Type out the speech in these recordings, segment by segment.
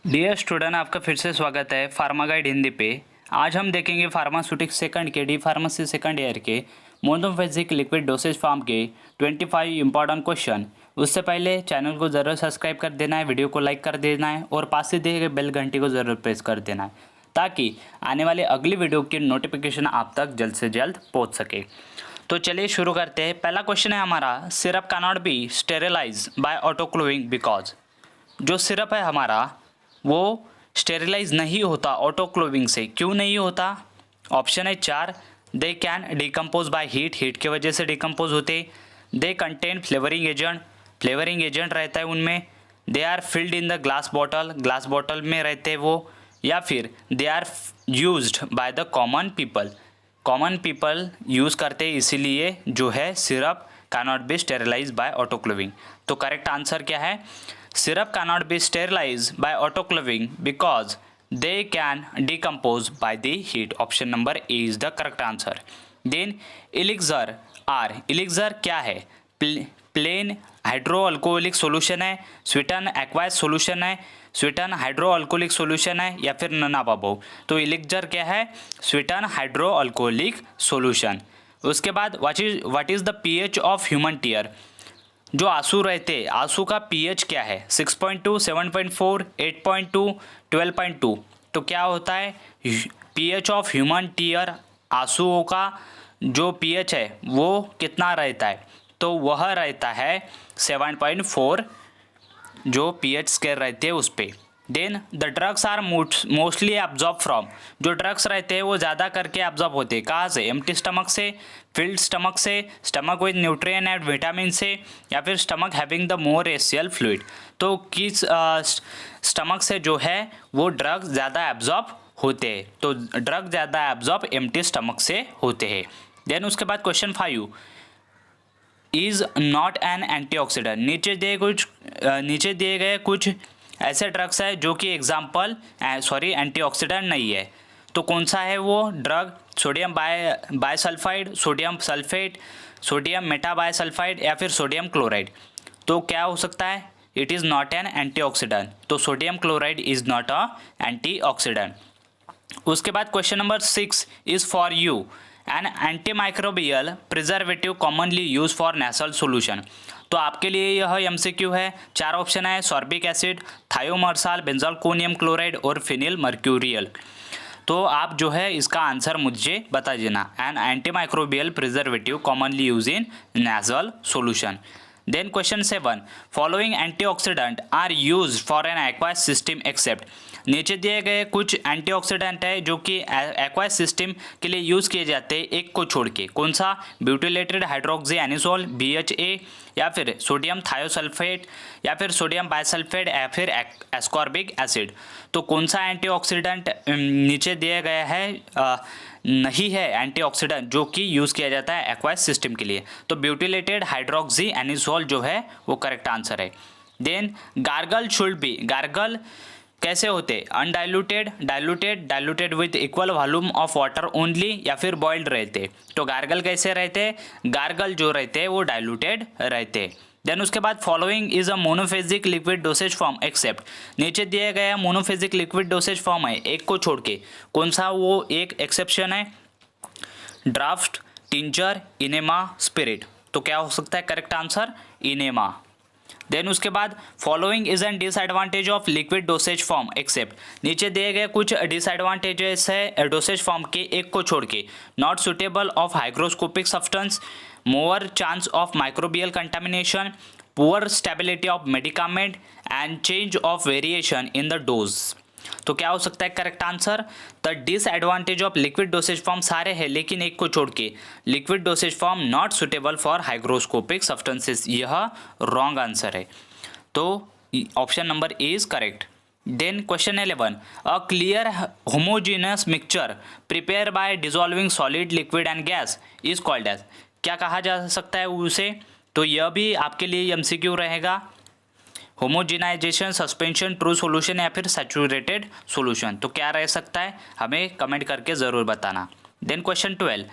Dear student, आपका फिर से स्वागत है फार्मा गाइड हिंदी पे। आज हम देखेंगे फार्मास्यूटिक्स सेकंड के डी फार्मेसी सेकंड ईयर के मोनोफेजिक लिक्विड डोसेज फॉर्म के 25 इंपॉर्टेंट क्वेश्चन। उससे पहले चैनल को ज़रूर सब्सक्राइब कर देना है, वीडियो को लाइक कर देना है और पास से दिए गए बेल घंटी को ज़रूर प्रेस कर देना है ताकि आने वाले अगली वीडियो की नोटिफिकेशन आप तक जल्द से जल्द पहुँच सके। तो चलिए शुरू करते हैं। पहला क्वेश्चन है हमारा, syrup can not be sterilize by autoclaving because. जो सिरप है हमारा वो स्टेरिलाइज नहीं होता ऑटोक्लेविंग से। क्यों नहीं होता? ऑप्शन है 4। They can decompose by heat, heat की वजह से डिकम्पोज होते। They contain flavouring agent, flavouring agent रहता है उनमें। They are filled in the glass bottle, glass bottle में रहते हैं वो। या फिर they are used by the common people, common people use करते हैं इसीलिए जो है syrup can not be sterilize by autoclaving. तो करेक्ट आंसर क्या है? Syrup cannot be sterilized by autoclaving because they can decompose by the heat. Option number A is the correct answer. Then elixir R, elixir क्या है? Plane हाइड्रोअल्कोहलिक solution है, स्वीटन aqueous solution है, sweeten hydroalcoholic solution है या फिर none of above. तो elixir क्या है? Sweeten hydroalcoholic solution. उसके बाद what is the pH of human tear. जो आंसू रहते, आंसू का पीएच क्या है? 6.2, 7.4, 8.2, 12.2। तो क्या होता है पीएच ऑफ ह्यूमन टीयर? आंसुओं का जो पीएच है वो कितना रहता है? तो वह रहता है 7.4 जो पीएच स्केल रहते हैं उस पर। Then the drugs are mostly absorb from. जो ड्रग्स रहते हैं वो ज़्यादा करके एब्जॉर्ब होते हैं कहाँ से? एम्प्टी स्टमक से, फिल्ड स्टमक से, stomach with nutrient and vitamin से, या फिर स्टमक हैविंग द मोर एसियल फ्लूइड। तो किस स्टमक से जो है वो ड्रग्स ज़्यादा एब्जॉर्ब होते हैं? तो ड्रग ज़्यादा एब्जॉर्ब एम्प्टी स्टमक से होते हैं। देन उसके बाद question 5, is not an antioxidant. नीचे दिए गए कुछ ऐसे ड्रग्स है जो कि एग्जाम्पल एंटीऑक्सीडेंट नहीं है। तो कौन सा है वो drug? Sodium bisulphide, sodium sulphate, sodium metabisulphide या फिर सोडियम क्लोराइड। तो क्या हो सकता है? It is not an antioxidant. तो sodium chloride is not a antioxidant. उसके बाद question number 6 is for you, an antimicrobial preservative commonly use for nasal solution. तो आपके लिए यह एमसीक्यू है। 4 ऑप्शन है, sorbic acid, thiomersal, benzalkonium chloride और फिनिल मर्क्यूरियल। तो आप जो है इसका आंसर मुझे बता देना। An antimicrobial preservative commonly use in nasal solution. Then question 7, following antioxidant are use for an aqueous system except. नीचे दिए गए कुछ एंटीऑक्सीडेंट है जो कि एक्वायस सिस्टम के लिए यूज़ किए जाते हैं, एक को छोड़ के। कौन सा? ब्यूटिलेटेड हाइड्रोक्सी एनिसोल BHA, या फिर सोडियम थायोसल्फेट, या फिर सोडियम बायसल्फेट, या फिर एस्कॉर्बिक एसिड। तो कौन सा एंटीऑक्सीडेंट नीचे दिया गया है नहीं है एंटीऑक्सीडेंट जो कि यूज़ किया जाता है एक्वायस सिस्टम के लिए? तो ब्यूटिलेटेड हाइड्रोक्सी एनिसोल जो है वो करेक्ट आंसर है। Then gargle should be, gargle कैसे होते? Undiluted, diluted with equal volume of water only, या फिर बॉइल्ड रहते। तो गार्गल कैसे रहते? गार्गल जो रहते हैं वो डाइल्यूटेड रहते। देन उसके बाद following is a monophasic liquid dosage form except. नीचे दिया गया मोनोफेजिक लिक्विड डोसेज फॉर्म है, एक को छोड़ के। कौन सा वो एक एक्सेप्शन है? Draft, tincture, enema, spirit. तो क्या हो सकता है करेक्ट आंसर? इनेमा। देन उसके बाद following is an disadvantage of liquid dosage form except. नीचे दिए गए कुछ डिसएडवांटेजेस है डोसेज फॉर्म के, एक को छोड़ के। Not suitable of hygroscopic substance, more chance of microbial contamination, poor stability of medicament and change of variation in the dose. तो क्या हो सकता है correct answer? The disadvantage of liquid dosage form सारे हैं लेकिन एक को छोड़ के। Liquid dosage form not suitable for hygroscopic substances, यह रॉन्ग आंसर है। तो option number A is correct. Then question 11, a clear homogeneous mixture prepare by dissolving solid, liquid and gas is called as. क्या कहा जा सकता है उसे? तो यह भी आपके लिए एमसीक्यू रहेगा। होमोजेनाइजेशन, सस्पेंशन, ट्रू सॉल्यूशन या फिर सैचुरेटेड सॉल्यूशन। तो क्या रह सकता है? हमें कमेंट करके ज़रूर बताना। Then question 12,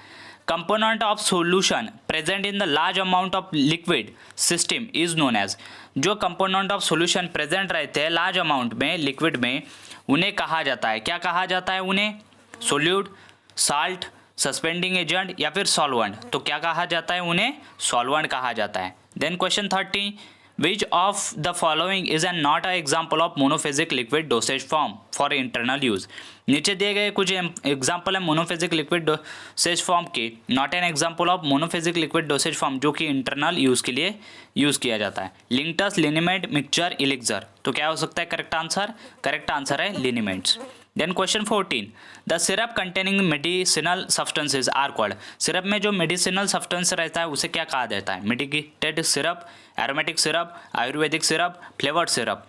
component of solution present in the large amount of liquid system is known as. जो कंपोनेंट ऑफ सॉल्यूशन प्रेजेंट रहते हैं लार्ज अमाउंट में लिक्विड में, उन्हें कहा जाता है, क्या कहा जाता है उन्हें? सोल्यूट, साल्ट, सस्पेंडिंग एजेंट या फिर सॉल्वेंट। तो क्या कहा जाता है उन्हें? सॉल्वेंट कहा जाता है। Then question 30, which of the following is an not a example of monophasic liquid dosage form for internal use. नीचे दिए गए कुछ एग्जाम्पल है मोनोफेजिक लिक्विड डोसेज फॉर्म के, not an example of monophasic liquid dosage form, जो कि internal use के लिए यूज किया जाता है। Linctus, liniment, mixture, elixir. तो क्या हो सकता है करेक्ट आंसर? करेक्ट आंसर है liniments. Then question 14, the syrup containing medicinal substances are called. Syrup में जो मेडिसिनल सब्सटेंस रहता है उसे क्या कहा जाता है? Medicated syrup, aromatic syrup, Ayurvedic syrup, flavoured syrup.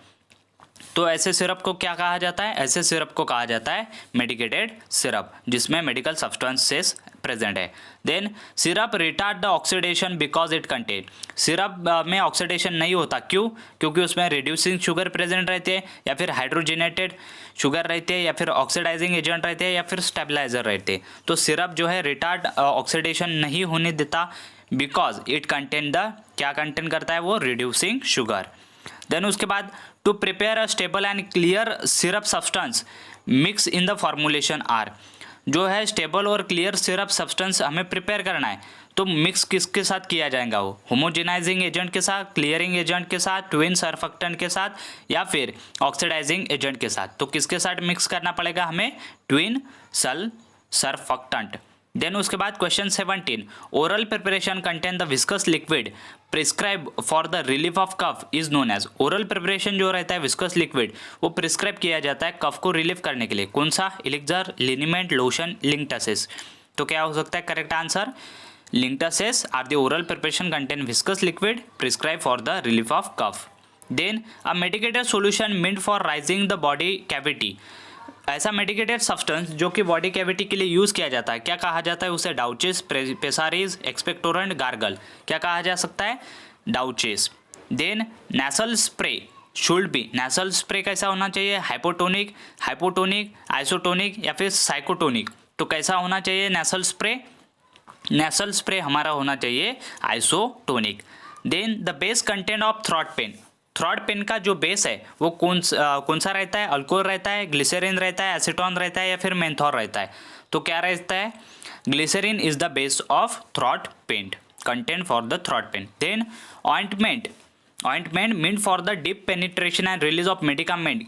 तो ऐसे सिरप को क्या कहा जाता है? ऐसे सिरप को कहा जाता है मेडिकेटेड सिरप, जिसमें मेडिकल सब्सटेंसेस प्रेजेंट है। Then syrup retard the oxidation because it contain. Syrup में ऑक्सीडेशन नहीं होता, क्यों? क्योंकि उसमें रिड्यूसिंग शुगर प्रेजेंट रहते हैं, या फिर हाइड्रोजनेटेड शुगर रहते हैं, या फिर ऑक्सीडाइजिंग एजेंट रहते हैं, या फिर स्टेबलाइजर रहते हैं। तो सिरप जो है रिटार्ड ऑक्सीडेशन नहीं होने देता, बिकॉज इट कंटेन द, क्या कंटेन करता है वो? Reducing sugar. देन उसके बाद to prepare a stable and clear syrup substance mix in the formulation are. जो है स्टेबल और क्लियर सिरप सब्सटेंस हमें प्रिपेयर करना है, तो मिक्स किसके साथ किया जाएगा? वो होमोजेनाइजिंग एजेंट के साथ, क्लियरिंग एजेंट के साथ, ट्विन सरफेक्टेंट के साथ, या फिर ऑक्सीडाइजिंग एजेंट के साथ। तो किसके साथ मिक्स करना पड़ेगा हमें? Twin surfactant. देन उसके बाद question 17, oral preparation contain the viscous liquid prescribe for the relief of cough is known as. Oral preparation जो रहता है विस्कस लिक्विड, वो प्रिस्क्राइब किया जाता है कफ को रिलीफ करने के लिए। कौन सा? Elixir, liniment, lotion, linctuses. तो क्या हो सकता है correct answer? Linctuses are the oral preparation contain viscous liquid prescribe for the relief of cough. Then a medicated solution meant for rising the body cavity. ऐसा मेडिकेटेड सब्सटेंस जो कि body cavity के लिए यूज़ किया जाता है, क्या कहा जाता है उसे? Douches, pessaries, expectorant, gargle. क्या कहा जा सकता है? Douches. Then nasal spray should be. Nasal spray कैसा होना चाहिए? हाइपोटोनिक, आइसोटोनिक या फिर साइकोटोनिक। तो कैसा होना चाहिए नेसल स्प्रे? नेसल स्प्रे हमारा होना चाहिए isotonic. Then the base content of throat paint. Throat paint का जो बेस है वो कौन सा रहता है? अल्कोहल रहता है, ग्लिसरीन रहता है, एसीटोन रहता है, या फिर मेंथॉल रहता है। तो क्या रहता है? Glycerin is the base of throat paint, content for the throat paint. Then ointment meant for the deep penetration and release of medicament.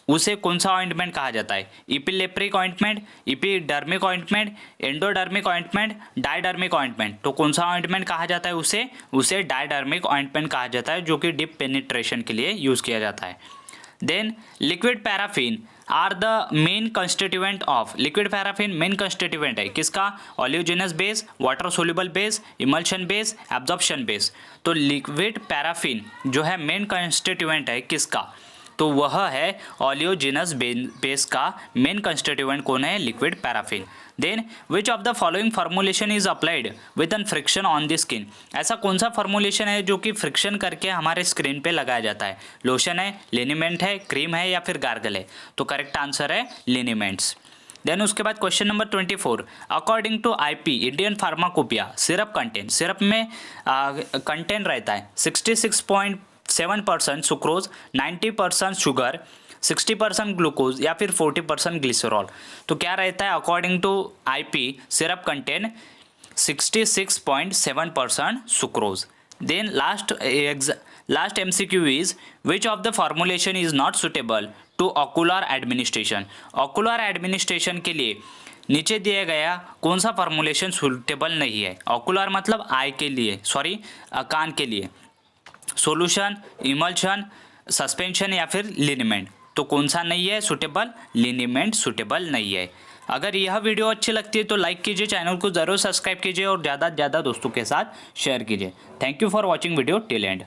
उसे कौन सा ऑइंटमेंट कहा जाता है? Epileptic ointment, epidermic ointment, endodermic ointment, diadermic ointment. तो कौन सा ointment कहा जाता है उसे डायडर्मिक ऑइंटमेंट कहा जाता है, जो कि डीप पेनिट्रेशन के लिए यूज़ किया जाता है। Then liquid paraffin are the main constituent of. Liquid paraffin main constituent है किसका? Oleaginous base, water soluble base, emulsion base, absorption base. तो लिक्विड पैराफिन जो है मेन कंस्टिट्यूएंट है किसका? तो वह है ऑलियोजेनस बेस का मेन कंस्टिट्यूएंट कौन है? Liquid paraffin. Then which of the following formulation is applied with an friction on the skin. ऐसा कौन सा फॉर्मुलेशन है जो कि फ्रिक्शन करके हमारे स्क्रीन पे लगाया जाता है? लोशन है, लिनिमेंट है, क्रीम है, या फिर गार्गल है। तो करेक्ट आंसर है लिनिमेंट्स। देन उसके बाद question number 24, according to IP Indian pharmacopoeia syrup content. Syrup में कंटेंट रहता है 66.7% सुक्रोज, 90% शुगर, 60% ग्लूकोज या फिर 40% ग्लिसरॉल। तो क्या रहता है according to IP syrup contain 66.7% sucrose. Then last MCQ is which of the formulation is not suitable to ocular administration. Ocular administration के लिए नीचे दिया गया कौन सा फॉर्मुलेशन सुटेबल नहीं है? ऑकुलर मतलब आई के लिए, सॉरी कान के लिए। सॉल्यूशन, इमल्शन, सस्पेंशन या फिर लिनिमेंट। तो कौन सा नहीं है सुटेबल? लिनिमेंट सुटेबल नहीं है। अगर यह वीडियो अच्छी लगती है तो लाइक कीजिए, चैनल को ज़रूर सब्सक्राइब कीजिए और ज़्यादा से ज़्यादा दोस्तों के साथ शेयर कीजिए। Thank you for watching video till and.